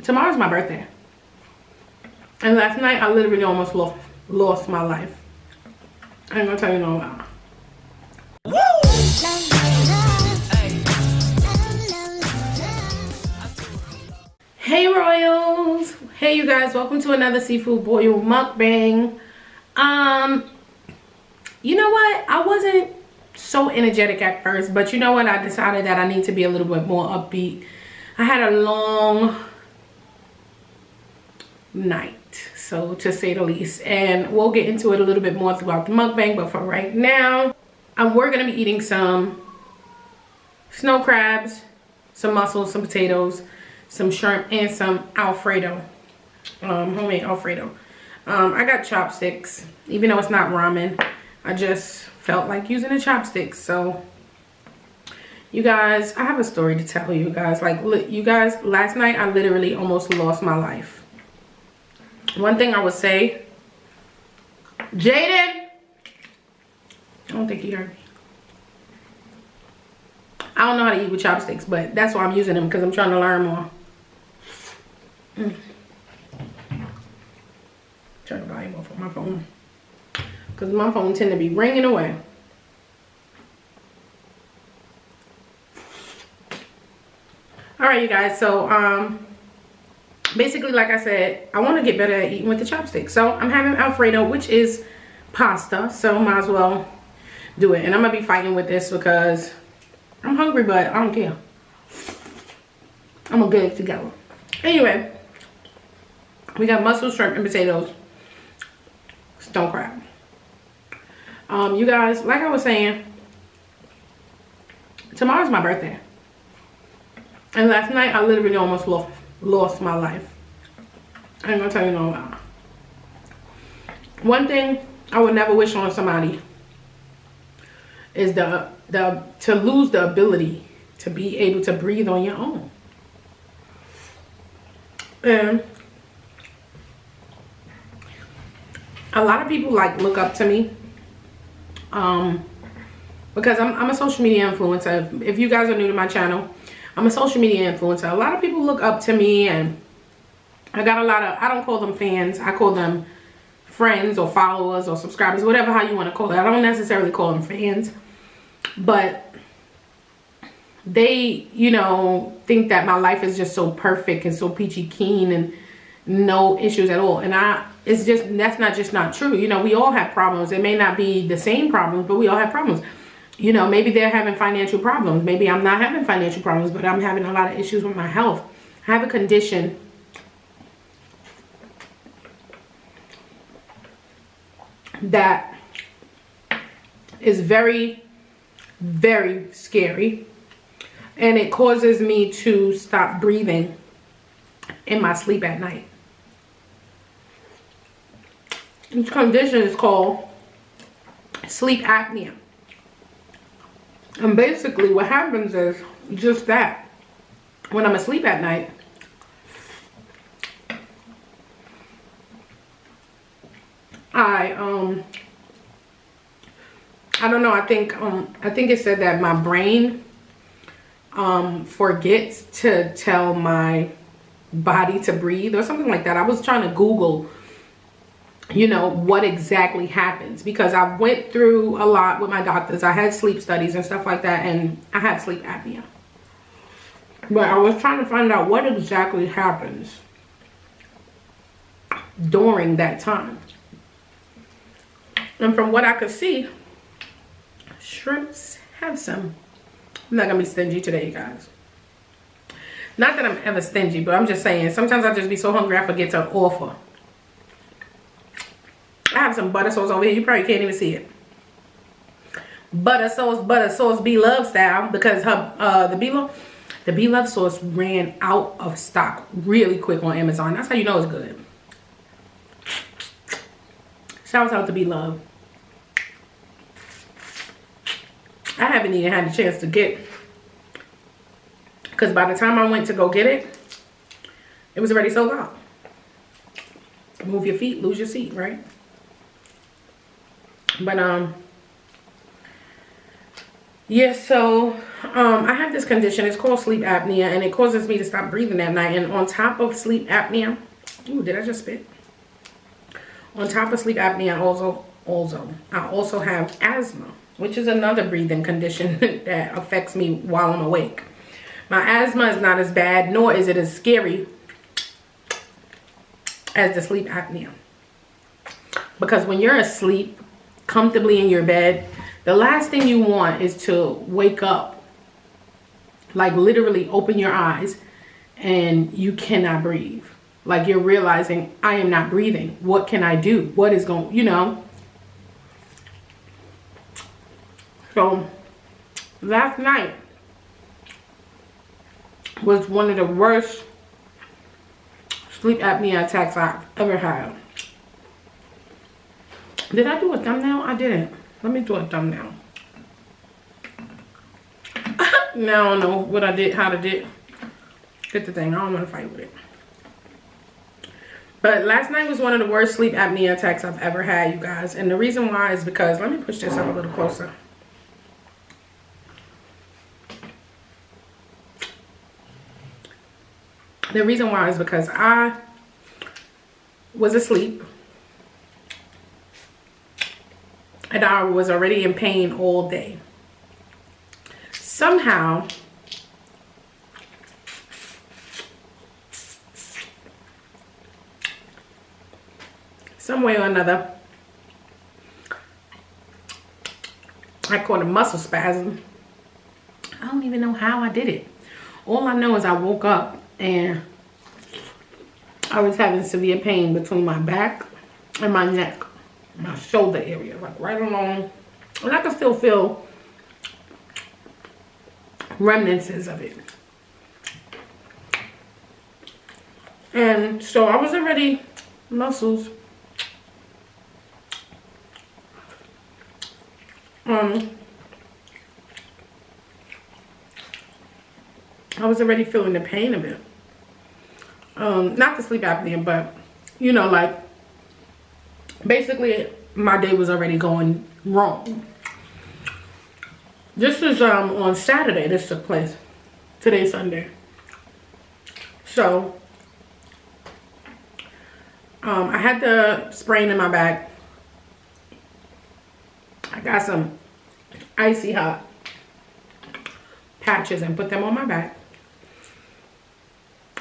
Tomorrow's my birthday. And last night, I literally almost lost my life. I ain't gonna tell you no lie. Hey Royals! Hey you guys, welcome to another seafood boil mukbang. You know what? I wasn't so energetic at first, but you know what? I decided that I need to be a little bit more upbeat. I had a long night, so to say the least, and we'll get into it a little bit more throughout the mukbang, but for right now, we're gonna be eating some snow crabs, some mussels, some potatoes, some shrimp, and some Alfredo, homemade Alfredo. I got chopsticks, even though it's not ramen. I just felt like using the chopsticks. So you guys, I have a story to tell you guys. Like, you guys, last night I literally almost lost my life. One thing I would say, Jaden, I don't think he heard me. I don't know how to eat with chopsticks, but that's why I'm using them, because I'm trying to learn more. Turn the volume off on my phone, because my phone tend to be ringing away. All right, you guys, so basically, like I said, I want to get better at eating with the chopsticks. So I'm having Alfredo, which is pasta, so might as well do it. And I'm gonna be fighting with this because I'm hungry, but I don't care. I'm gonna get it together. Anyway, we got mussels, shrimp, and potatoes. Stone crab. You guys, like I was saying, tomorrow's my birthday. And last night, I literally almost lost my life. I ain't gonna tell you no lie. One thing I would never wish on somebody is to lose the ability to be able to breathe on your own. And a lot of people like look up to me because I'm a social media influencer. If you guys are new to my channel, I'm a social media influencer. A lot of people look up to me, and I got a lot of, I don't call them fans, I call them friends or followers or subscribers, whatever how you want to call it. I don't necessarily call them fans, but they, you know, think that my life is just so perfect and so peachy keen and no issues at all. And it's just, that's not true. You know, we all have problems. It may not be the same problems, but we all have problems. You know, maybe they're having financial problems. Maybe I'm not having financial problems, but I'm having a lot of issues with my health. I have a condition that is very, very scary. And it causes me to stop breathing in my sleep at night. This condition is called sleep apnea. And basically what happens is just that. When I'm asleep at night, I don't know, I think it said that my brain forgets to tell my body to breathe or something like that. I was trying to Google, you know, what exactly happens, because I went through a lot with my doctors. I had sleep studies and stuff like that, and I have sleep apnea. But I was trying to find out what exactly happens during that time. And from what I could see, shrimps have some. I'm not gonna be stingy today, you guys. Not that I'm ever stingy, but I'm just saying, sometimes I just be so hungry I forget to offer. I have some butter sauce over here. You probably can't even see it. Butter sauce, B-Love style, because her the B-Love sauce ran out of stock really quick on Amazon. That's how you know it's good. Shout out to B-Love. I haven't even had a chance to get, because by the time I went to go get it, it was already sold out. Move your feet, lose your seat, right? But yeah, so I have this condition. It's called sleep apnea, and it causes me to stop breathing at night. And on top of sleep apnea, ooh, did I just spit? On top of sleep apnea, I also have asthma, which is another breathing condition that affects me while I'm awake. My asthma is not as bad, nor is it as scary as the sleep apnea. Because when you're asleep comfortably in your bed, the last thing you want is to wake up, like literally open your eyes and you cannot breathe. Like you're realizing, I am not breathing. What can I do? What is going, you know? So last night was one of the worst sleep apnea attacks I've ever had. Did I do a thumbnail? I didn't. Let me do a thumbnail. Now I don't know what I did, how to get the thing. I don't want to fight with it. But last night was one of the worst sleep apnea attacks I've ever had, you guys. And the reason why is because, let me push this up a little closer. The reason why is because I was asleep. And I was already in pain all day. Somehow, some way or another, I caught a muscle spasm. I don't even know how I did it. All I know is I woke up and I was having severe pain between my back and my neck, my shoulder area, like right along. And I can still feel remnants of it. And so I was already muscles. I was already feeling the pain of it. Not the sleep apnea, but you know, like basically my day was already going wrong. This is on Saturday this took place. Today's Sunday. So I had the sprain in my back. I got some icy hot patches and put them on my back.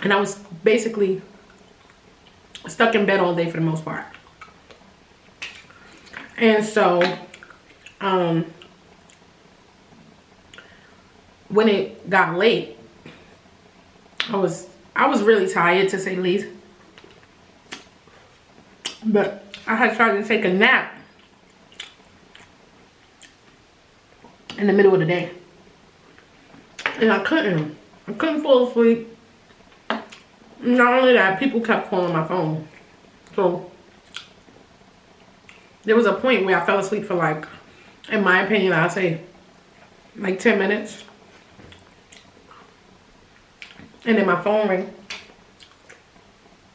And I was basically stuck in bed all day for the most part. And so when it got late, I was really tired, to say the least. But I had tried to take a nap in the middle of the day. And I couldn't fall asleep. Not only that, people kept calling my phone. So there was a point where I fell asleep for, like, in my opinion, I'd say like 10 minutes. And then my phone rang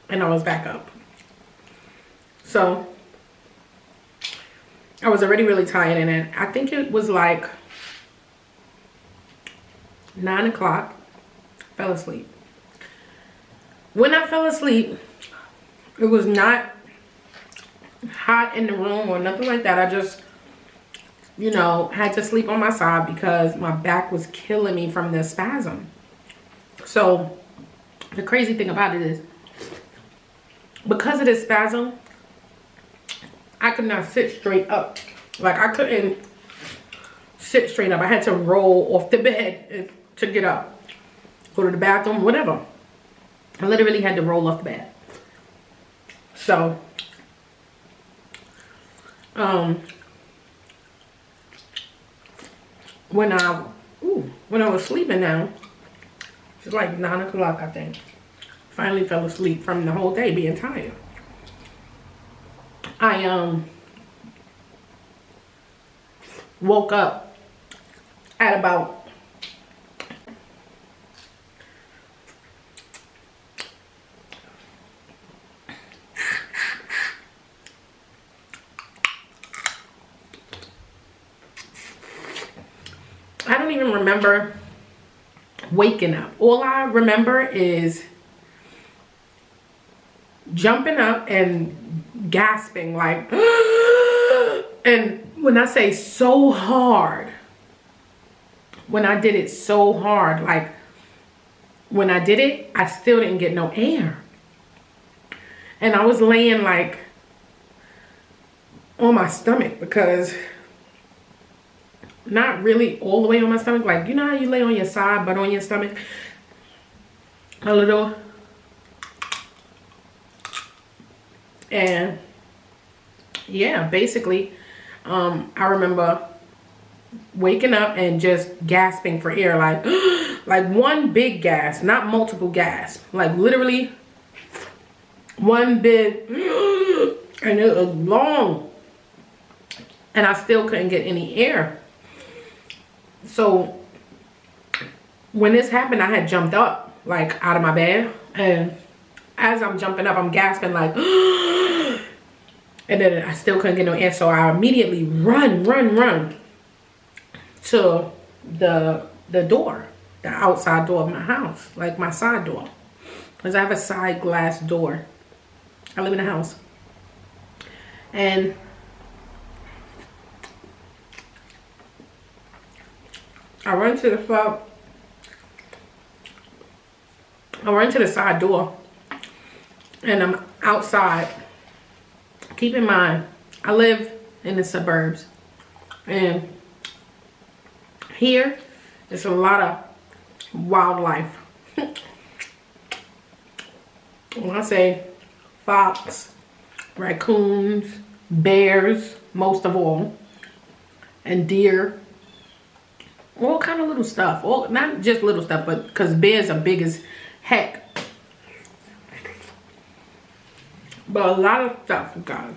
and I was back up. So I was already really tired, and then I think it was like 9 o'clock, fell asleep. When I fell asleep, it was not hot in the room or nothing like that. I just, you know, had to sleep on my side because my back was killing me from the spasm. So the crazy thing about it is, because of this spasm, I could not sit straight up. Like, I couldn't sit straight up. I had to roll off the bed to get up, go to the bathroom, whatever. I literally had to roll off the bed. So when I was sleeping now, it's like 9 o'clock, I think. Finally fell asleep from the whole day being tired. I woke up at about I don't even remember waking up. All I remember is jumping up and gasping like and when I say so hard, when I did it so hard, like when I did it, I still didn't get no air. And I was laying like on my stomach, because not really all the way on my stomach, like you know how you lay on your side but on your stomach a little. And yeah, basically I remember waking up and just gasping for air, like like one big gasp, not multiple gasps, like literally one big and it was long, and I still couldn't get any air. So when this happened, I had jumped up like out of my bed, and as I'm jumping up, I'm gasping like and then I still couldn't get no air. So I immediately run to the door, the outside door of my house, like my side door, because I have a side glass door. I live in a house. And I run to the side door, and I'm outside. Keep in mind, I live in the suburbs, and here there's a lot of wildlife. When I say fox, raccoons, bears, most of all, and deer, all kind of little stuff. All, not just little stuff, but because bears are big as heck. But a lot of stuff, guys.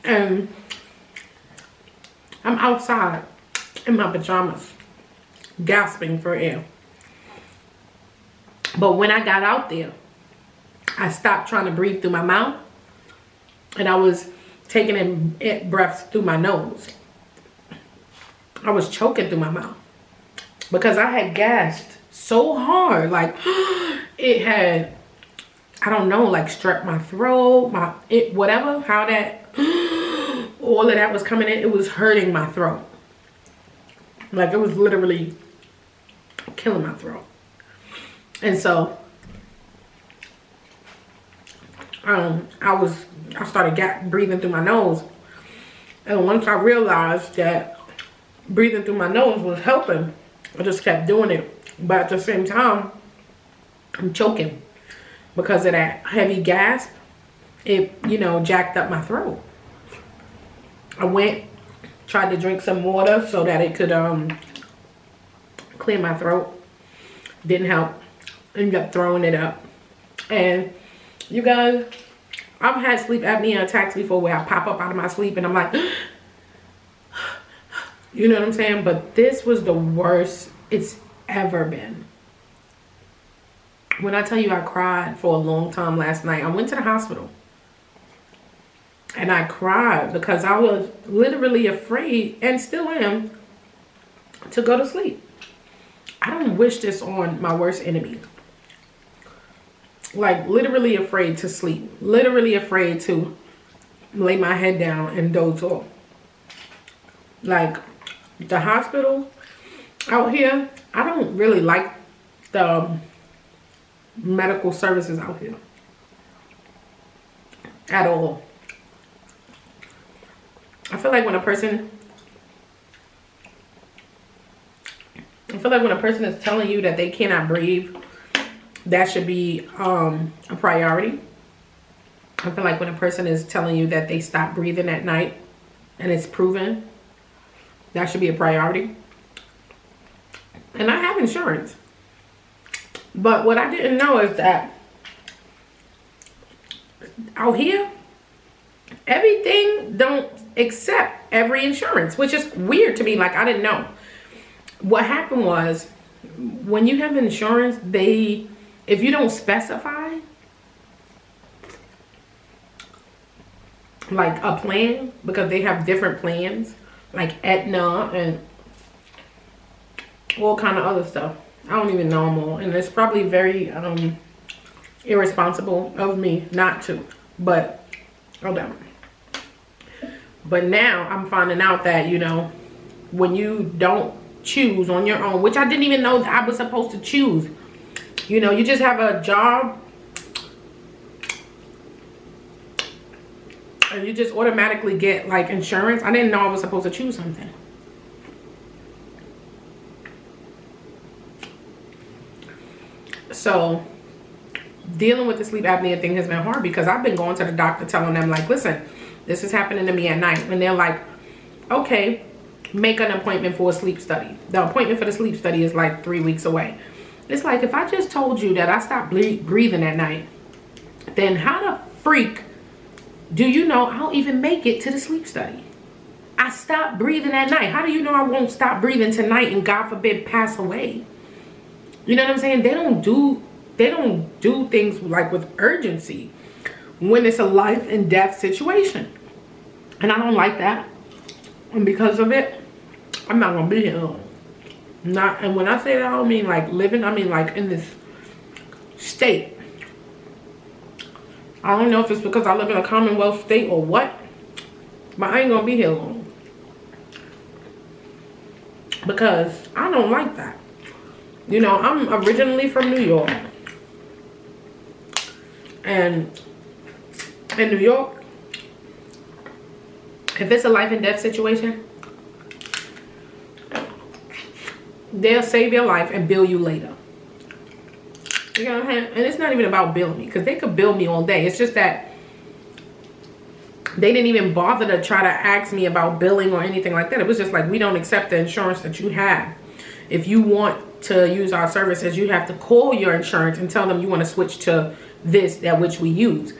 And I'm outside in my pajamas, gasping for air. But when I got out there, I stopped trying to breathe through my mouth, and I was taking in breaths through my nose. I was choking through my mouth because I had gasped so hard, like it had, I don't know, like struck my throat, whatever, how that, all of that was coming in, it was hurting my throat. Like it was literally killing my throat. And so I started breathing through my nose. And once I realized that breathing through my nose was helping, I just kept doing it. But at the same time, I'm choking because of that heavy gasp. It, you know, jacked up my throat. I tried to drink some water so that it could clear my throat. Didn't help. Ended up throwing it up. And you guys, I've had sleep apnea attacks before where I pop up out of my sleep and I'm like, you know what I'm saying? But this was the worst it's ever been. When I tell you I cried for a long time last night, I went to the hospital and I cried because I was literally afraid, and still am, to go to sleep. I don't wish this on my worst enemy. Like literally afraid to sleep, literally afraid to lay my head down and doze off. Like the hospital out here, I don't really like the medical services out here at all. I feel like when a person is telling you that they cannot breathe, that should be a priority. I feel like when a person is telling you that they stop breathing at night and it's proven, that should be a priority. And I have insurance. But what I didn't know is that out here, everything don't accept every insurance, which is weird to me. Like, I didn't know. What happened was, when you have insurance, if you don't specify, like a plan, because they have different plans, like Aetna and all kind of other stuff. I don't even know them all, and it's probably very irresponsible of me not to, but hold on. But now I'm finding out that, you know, when you don't choose on your own, which I didn't even know that I was supposed to choose, you know, you just have a job and you just automatically get like insurance. I didn't know I was supposed to choose something. So dealing with the sleep apnea thing has been hard, because I've been going to the doctor telling them like, listen, this is happening to me at night. And they're like, okay, make an appointment for a sleep study. The appointment for the sleep study is like 3 weeks away. It's like, if I just told you that I stopped breathing at night, then how the freak do you know I'll even make it to the sleep study? I stopped breathing at night. How do you know I won't stop breathing tonight and God forbid pass away? You know what I'm saying? They don't do things like with urgency when it's a life and death situation. And I don't like that. And because of it, I'm not gonna be here long. And when I say that, I don't mean like living, I mean like in this state. I don't know if it's because I live in a Commonwealth state or what, but I ain't gonna be here long. Because I don't like that. You know, I'm originally from New York. And in New York, if it's a life and death situation, they'll save your life and bill you later. You know what I'm saying? And it's not even about billing me, because they could bill me all day. It's just that they didn't even bother to try to ask me about billing or anything like that. It was just like, we don't accept the insurance that you have. If you want to use our services, you have to call your insurance and tell them you want to switch to this, that which we use.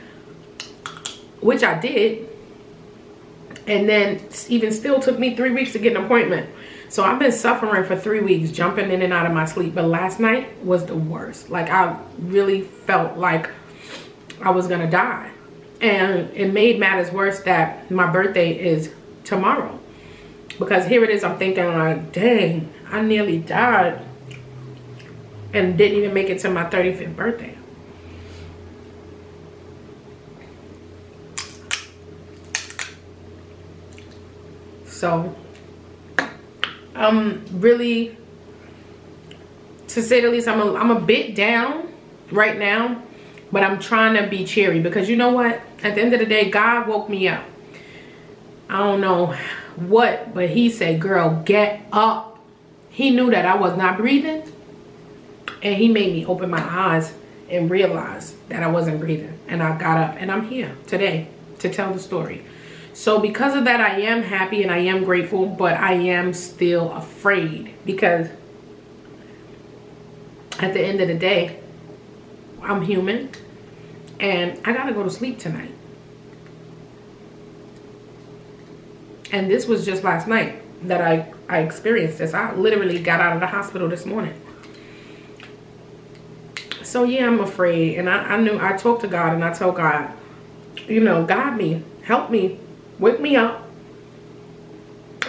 Which I did. And then even still took me 3 weeks to get an appointment. So I've been suffering for 3 weeks, jumping in and out of my sleep. But last night was the worst. Like, I really felt like I was gonna die. And it made matters worse that my birthday is tomorrow. Because here it is, I'm thinking like, dang, I nearly died and didn't even make it to my 35th birthday. So really, to say the least, I'm a bit down right now, but I'm trying to be cheery, because you know what? At the end of the day, God woke me up. I don't know what, but he said, girl, get up. He knew that I was not breathing, and he made me open my eyes and realize that I wasn't breathing. And I got up, and I'm here today to tell the story. So because of that, I am happy and I am grateful, but I am still afraid, because at the end of the day, I'm human and I gotta go to sleep tonight. And this was just last night that I experienced this. I literally got out of the hospital this morning. So yeah, I'm afraid. And I talked to God and I told God, you know, guide me, help me, wake me up.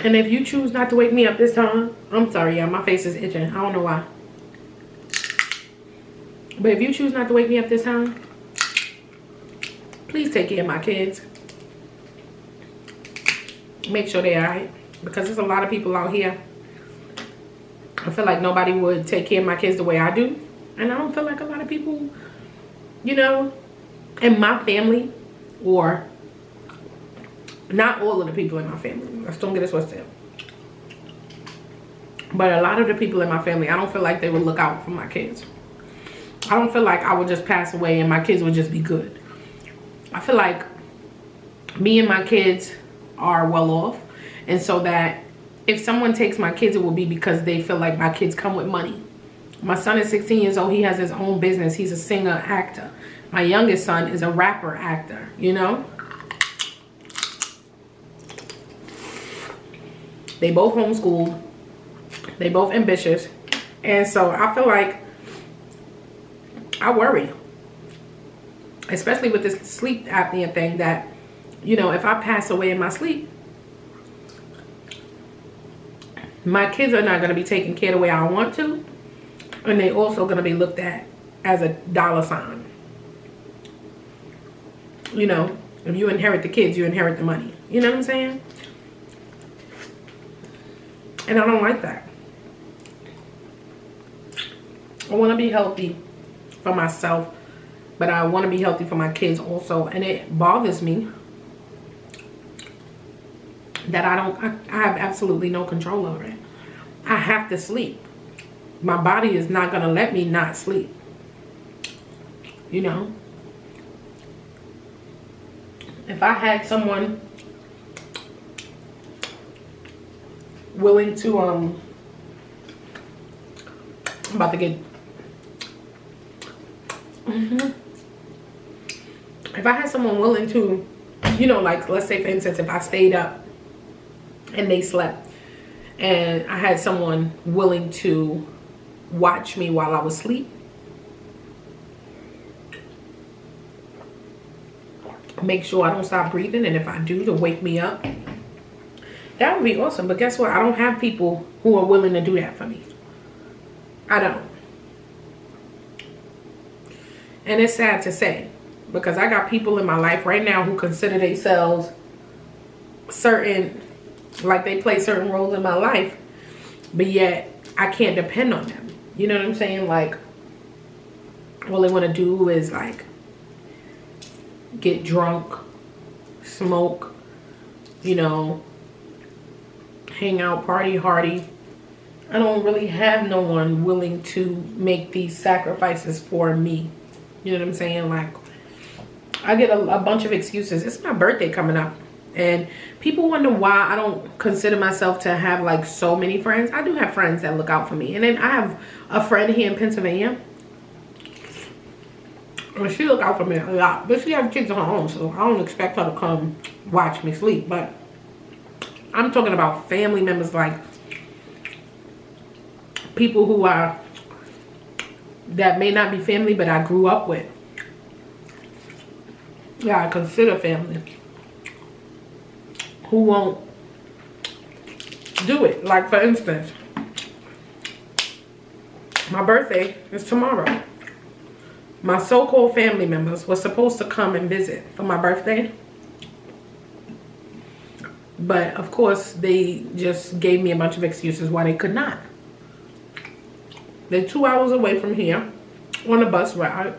And if you choose not to wake me up this time, I'm sorry, yeah, my face is itching. I don't know why. But if you choose not to wake me up this time, please take care of my kids. Make sure they're alright. Because there's a lot of people out here. I feel like nobody would take care of my kids the way I do. And I don't feel like a lot of people, you know, in my family, or not all of the people in my family. Let's don't get it twisted. But a lot of the people in my family, I don't feel like they would look out for my kids. I don't feel like I would just pass away and my kids would just be good. I feel like me and my kids are well off. And so that if someone takes my kids, it will be because they feel like my kids come with money. My son is 16 years old. He has his own business. He's a singer, actor. My youngest son is a rapper, actor, you know? They both homeschooled. They both ambitious. And so I feel like I worry. Especially with this sleep apnea thing, that You know, if I pass away in my sleep, my kids are not going to be taken care of the way I want to. And they also going to be looked at as a dollar sign. You know, if you inherit the kids, you inherit the money. You know what I'm saying? And I don't like that. I want to be healthy for myself, but I want to be healthy for my kids also. And it bothers me that I have absolutely no control over it. I have to sleep. My body is not going to let me not sleep. You know? If I had someone willing to, I'm about to get, if I had someone willing to, you know, like, let's say for instance, if I stayed up and they slept, and I had someone willing to watch me while I was asleep, make sure I don't stop breathing, and if I do, to wake me up, that would be awesome. But guess what? I don't have people who are willing to do that for me. I don't. And it's sad to say, because I got people in my life right now who consider themselves certain, like they play certain roles in my life, but yet I can't depend on them. You know what I'm saying? Like, all they want to do is like get drunk, smoke, you know, hang out, party hardy. I don't really have no one willing to make these sacrifices for me. You know what I'm saying? Like, I get a bunch of excuses. It's my birthday coming up, and people wonder why I don't consider myself to have like so many friends. I do have friends that look out for me, and then I have a friend here in Pennsylvania. Well, she look out for me a lot, but she has kids of her own, so I don't expect her to come watch me sleep. But I'm talking about family members, like people who are, that may not be family, but I grew up with. Yeah, I consider family, who won't do it. Like, for instance, my birthday is tomorrow. My so-called family members were supposed to come and visit for my birthday, but of course they just gave me a bunch of excuses why they could not. They're 2 hours away from here on a bus ride,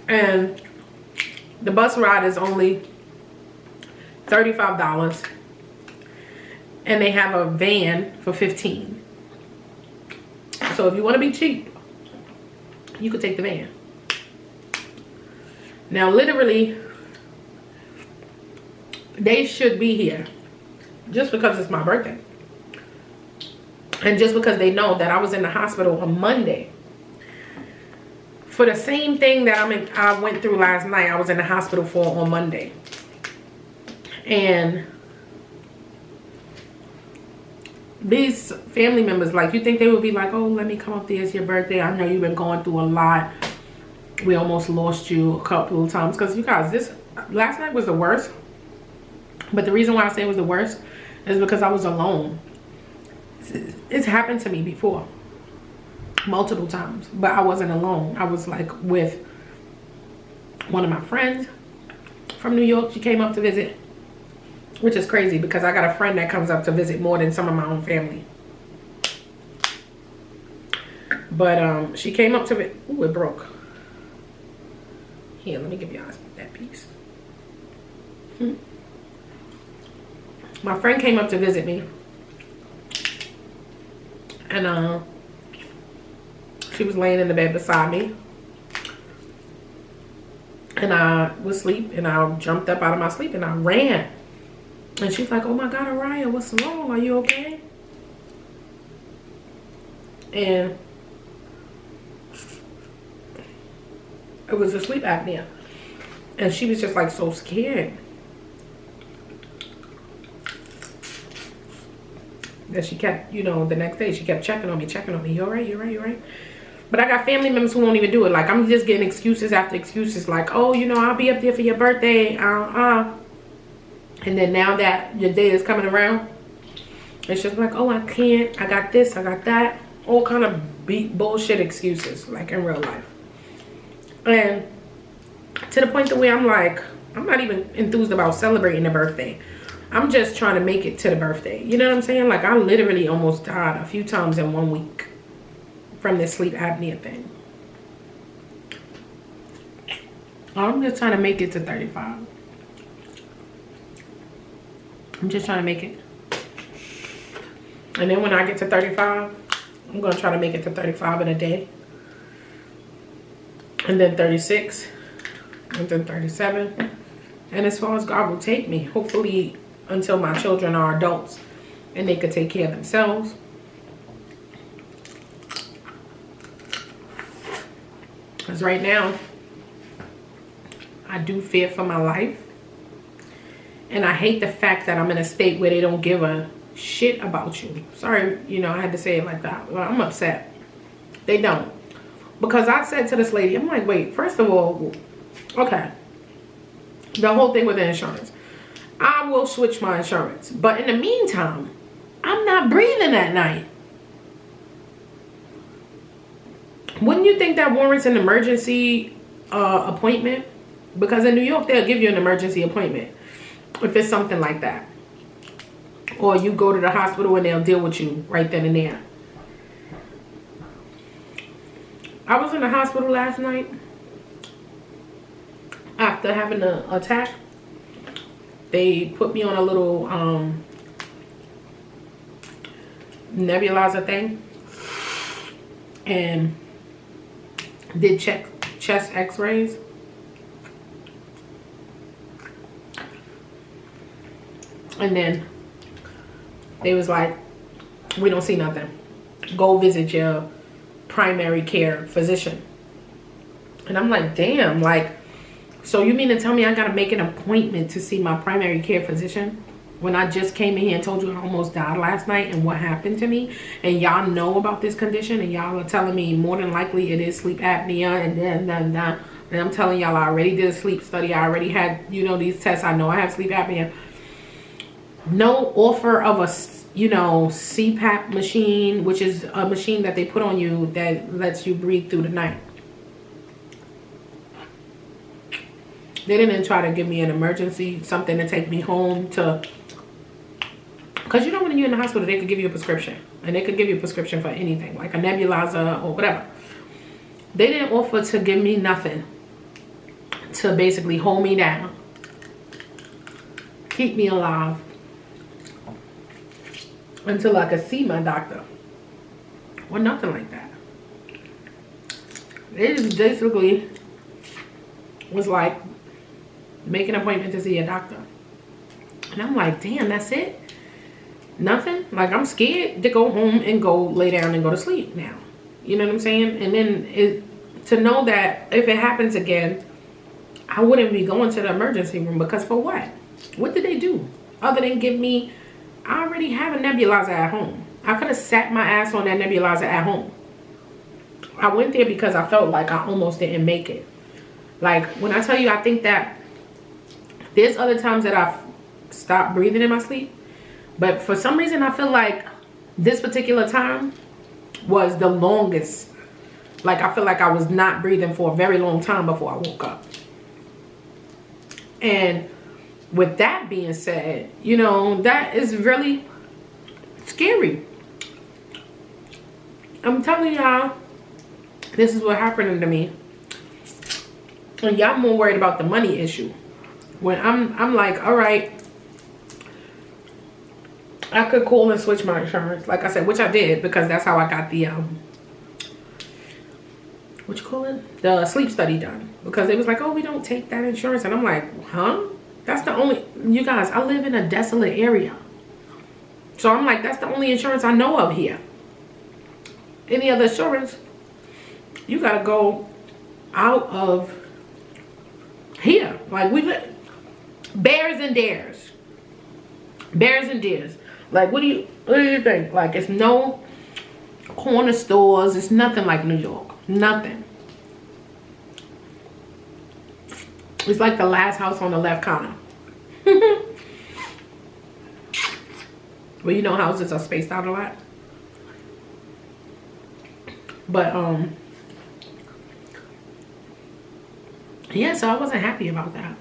and the bus ride is only $35, and they have a van for $15. So if you want to be cheap, you could take the van. Now, literally, they should be here just because it's my birthday, and just because they know that I was in the hospital on Monday for the same thing that I went through last night. I was in the hospital for on Monday. And these family members, like, you think they would be like, oh, let me come up there, it's your birthday, I know you've been going through a lot, we almost lost you a couple of times. Because you guys, this last night was the worst. But the reason why I say it was the worst is because I was alone. It's happened to me before, multiple times, but I wasn't alone. I was like with one of my friends from New York. She came up to visit, which is crazy because I got a friend that comes up to visit more than some of my own family. But she came up to visit. Ooh, it broke. Here, let me give y'all that piece. My friend came up to visit me, and she was laying in the bed beside me, and I was asleep, and I jumped up out of my sleep and I ran. And she's like, oh my God, Araya, what's wrong? Are you okay? And it was a sleep apnea. And she was just like so scared that she kept, you know, the next day she kept checking on me. You all right? You all right? You all right? But I got family members who won't even do it. Like, I'm just getting excuses after excuses. Like, oh, you know, I'll be up there for your birthday. And then now that your day is coming around, it's just like, oh, I can't. I got this. I got that. All kind of bullshit excuses, like in real life. And to the point that where I'm like, I'm not even enthused about celebrating the birthday. I'm just trying to make it to the birthday. You know what I'm saying? Like, I literally almost died a few times in 1 week from this sleep apnea thing. I'm just trying to make it to 35. I'm just trying to make it. And then when I get to 35, I'm going to try to make it to 35 in a day. And then 36. And then 37. And as far as God will take me, hopefully until my children are adults and they could take care of themselves. Because right now, I do fear for my life. And I hate the fact that I'm in a state where they don't give a shit about you. Sorry, you know, I had to say it like that. Well, I'm upset. They don't. Because I said to this lady, I'm like, wait, first of all, okay. The whole thing with the insurance. I will switch my insurance. But in the meantime, I'm not breathing at night. Wouldn't you think that warrants an emergency appointment? Because in New York, they'll give you an emergency appointment if it's something like that. Or you go to the hospital and they'll deal with you right then and there. I was in the hospital last night after having an attack. They put me on a little nebulizer thing and did chest x-rays. And then they was like, we don't see nothing. Go visit your primary care physician. And I'm like, damn, like, so you mean to tell me I gotta make an appointment to see my primary care physician when I just came in here and told you I almost died last night and what happened to me? And y'all know about this condition and y'all are telling me more than likely it is sleep apnea and then. And I'm telling y'all I already did a sleep study. I already had, you know, these tests. I know I have sleep apnea. No offer of a, you know, CPAP machine, which is a machine that they put on you that lets you breathe through the night. They didn't try to give me an emergency, something to take me home to, because you know when you're in the hospital, they could give you a prescription. And they could give you a prescription for anything, like a nebulizer or whatever. They didn't offer to give me nothing to basically hold me down, keep me alive, until I could see my doctor. Or nothing like that. It just basically was like, make an appointment to see a doctor. And I'm like, damn, that's it? Nothing? Like, I'm scared to go home and go lay down and go to sleep now. You know what I'm saying? And then to know that if it happens again, I wouldn't be going to the emergency room, because for what? What did they do? Other than give me, I already have a nebulizer at home. I could have sat my ass on that nebulizer at home. I went there because I felt like I almost didn't make it. Like, when I tell you, I think that there's other times that I've stopped breathing in my sleep. But for some reason, I feel like this particular time was the longest. Like, I feel like I was not breathing for a very long time before I woke up. And with that being said, you know, that is really scary. I'm telling y'all, this is what happened to me. And y'all more worried about the money issue. When I'm like, all right, I could call and switch my insurance. Like I said, which I did, because that's how I got the, what you call it? The sleep study done. Because it was like, oh, we don't take that insurance. And I'm like, huh? That's the only, you guys, I live in a desolate area. So I'm like, that's the only insurance I know of here. Any other insurance, you gotta go out of here. Like, we live, bears and dares. Bears and dares. Like, what do you think? Like, it's no corner stores. It's nothing like New York. Nothing. It's like the last house on the left corner. Well, you know houses are spaced out a lot. But yeah, so I wasn't happy about that.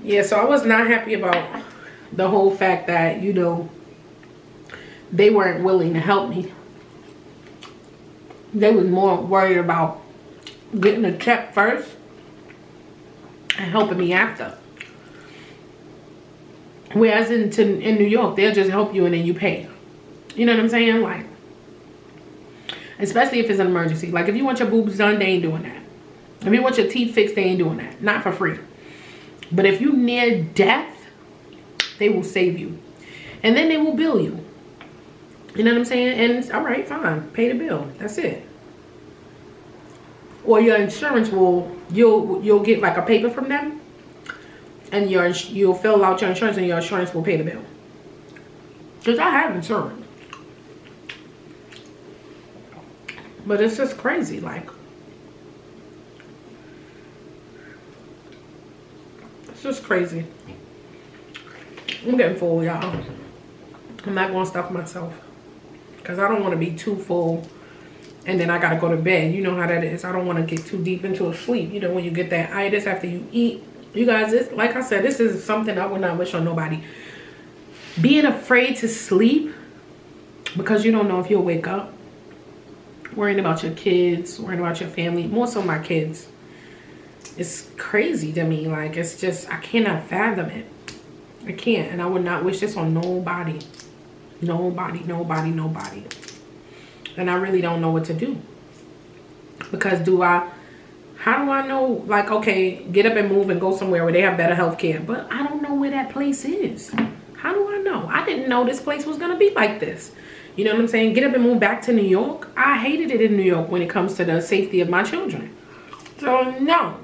Yeah, so I was not happy about the whole fact that, you know, they weren't willing to help me. They was more worried about getting a check first and helping me after. Whereas in New York, they'll just help you and then you pay. You know what I'm saying? Like, especially if it's an emergency. Like, if you want your boobs done, they ain't doing that. If you want your teeth fixed, they ain't doing that. Not for free. But if you near death, they will save you. And then they will bill you. You know what I'm saying? And it's all right, fine. Pay the bill. That's it. Or your insurance will, you'll get like a paper from them. And you'll fill out your insurance and your insurance will pay the bill. Because I have insurance. But it's just crazy, like. It's just crazy. I'm getting full, y'all. I'm not going to stuff myself. Because I don't want to be too full. And then I got to go to bed. You know how that is. I don't want to get too deep into a sleep. You know, when you get that itis after you eat. You guys, this, like I said, this is something I would not wish on nobody. Being afraid to sleep. Because you don't know if you'll wake up. Worrying about your kids. Worrying about your family. More so my kids. It's crazy to me. Like, it's just, I cannot fathom it. I can't. And I would not wish this on nobody. Nobody, nobody, nobody. And I really don't know what to do. Because how do I know, like, okay, get up and move and go somewhere where they have better health care. But I don't know where that place is. How do I know? I didn't know this place was going to be like this. You know what I'm saying? Get up and move back to New York. I hated it in New York when it comes to the safety of my children. So, no.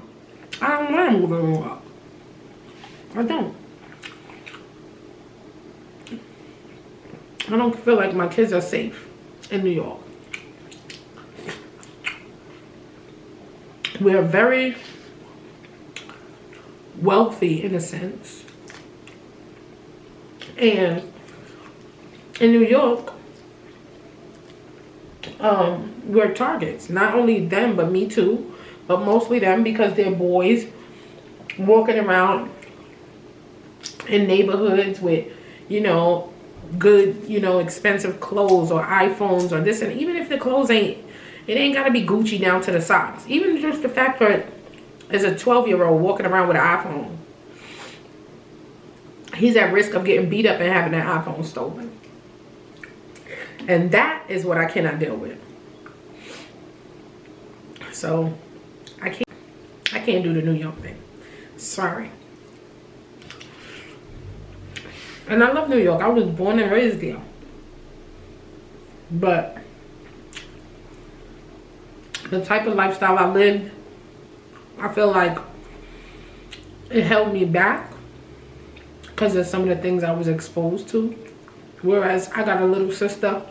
I don't want to move to New York. I don't. I don't feel like my kids are safe in New York. We are very wealthy in a sense. And in New York, we're targets. Not only them, but me too. But mostly them, because they're boys walking around in neighborhoods with, you know, good, you know, expensive clothes or iPhones or this. And even if the clothes it ain't got to be Gucci down to the socks. Even just the fact that as a 12-year-old walking around with an iPhone, he's at risk of getting beat up and having that iPhone stolen. And that is what I cannot deal with. So I can't do the New York thing. Sorry. And I love New York. I was born and raised there. But the type of lifestyle I lived, I feel like it held me back because of some of the things I was exposed to. Whereas I got a little sister.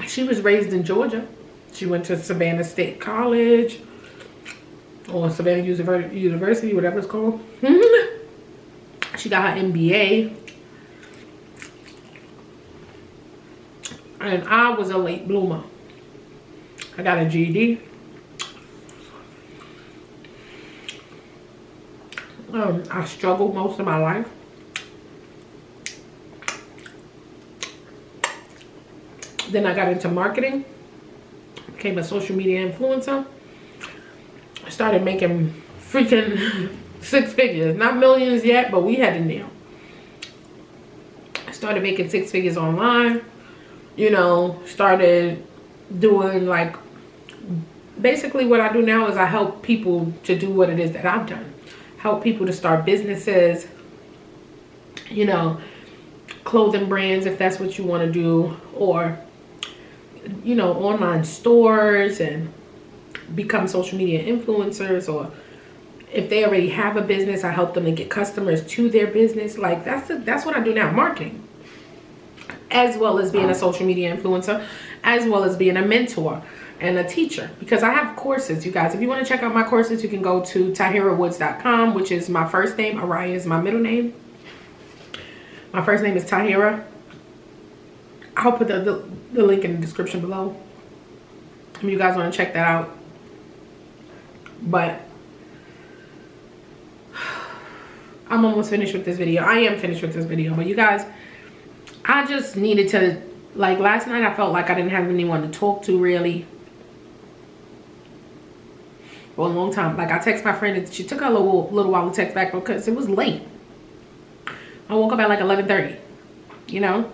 She was raised in Georgia. She went to Savannah State College. Or Savannah University, whatever it's called. She got her MBA. And I was a late bloomer. I got a GED. I struggled most of my life. Then I got into marketing. Became a social media influencer. I started making freaking 6 figures. Not millions yet, but we had in there. I started making 6 figures online. You know, started doing like, basically what I do now is I help people to do what it is that I've done. Help people to start businesses, you know, clothing brands if that's what you want to do, or you know, online stores and become social media influencers, or if they already have a business, I help them to get customers to their business. Like that's what I do now, marketing, as well as being a social media influencer, as well as being a mentor and a teacher, because I have courses. You guys, if you want to check out my courses, you can go to TahiraWoods.com, which is my first name. Araya is my middle name. My first name is Tahira. I'll put the link in the description below if you guys want to check that out. But I'm almost finished with this video. I am finished with this video. But you guys, I just needed to, like, last night I felt like I didn't have anyone to talk to really for a long time. Like, I text my friend and she took a little while to text back because it was late. I woke up at like 11:30, you know?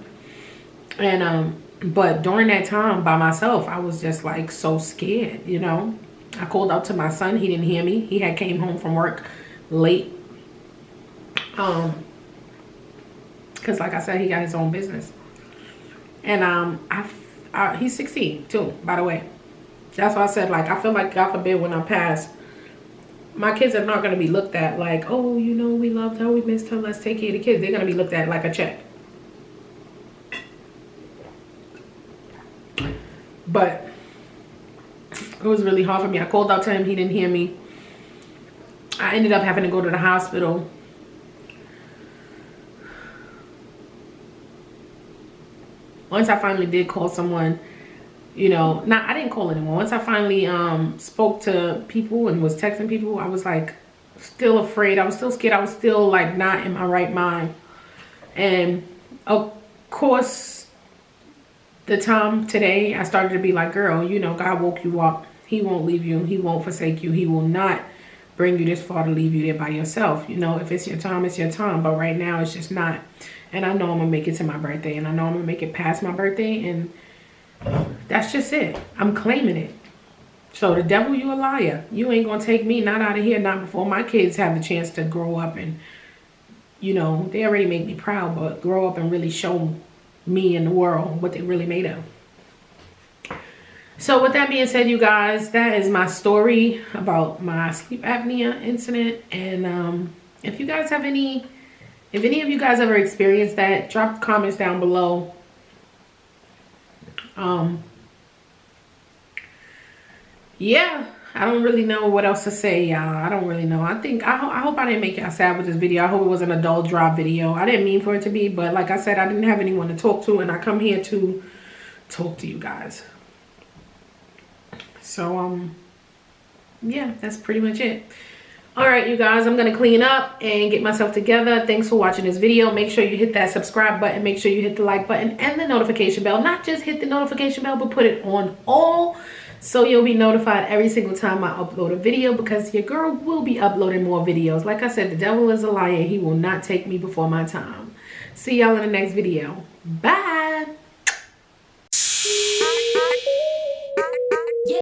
And but during that time by myself, I was just like so scared, you know? I called out to my son. He didn't hear me. He had came home from work late. Because like I said, he got his own business. And he's 16 too, by the way. That's why I said, like, I feel like, God forbid, when I pass, my kids are not going to be looked at like, oh, you know, we loved her, we missed her, let's take care of the kids. They're going to be looked at like a check. But it was really hard for me. I called out to him. He didn't hear me. I ended up having to go to the hospital. Once I finally did call someone, you know, I didn't call anyone. Once I finally spoke to people and was texting people, I was like still afraid. I was still scared. I was still like not in my right mind. And of course, the time today, I started to be like, girl, you know, God woke you up. He won't leave you. He won't forsake you. He will not bring you this far to leave you there by yourself. You know, if it's your time, it's your time. But right now, it's just not. And I know I'm going to make it to my birthday. And I know I'm going to make it past my birthday. And that's just it. I'm claiming it. So the devil, you a liar. You ain't going to take me, not out of here, not before my kids have the chance to grow up. And, you know, they already make me proud. But grow up and really show me and the world what they really made of. So with that being said, you guys, that is my story about my sleep apnea incident. And if you guys have if any of you guys ever experienced that, drop comments down below. Yeah, I don't really know what else to say, y'all. I don't really know. I hope I didn't make y'all sad with this video. I hope it was an adult drop video. I didn't mean for it to be, but like I said, I didn't have anyone to talk to, and I come here to talk to you guys. So, yeah, that's pretty much it. All right, you guys, I'm going to clean up and get myself together. Thanks for watching this video. Make sure you hit that subscribe button. Make sure you hit the like button and the notification bell. Not just hit the notification bell, but put it on all, so you'll be notified every single time I upload a video, because your girl will be uploading more videos. Like I said, the devil is a liar. He will not take me before my time. See y'all in the next video. Bye.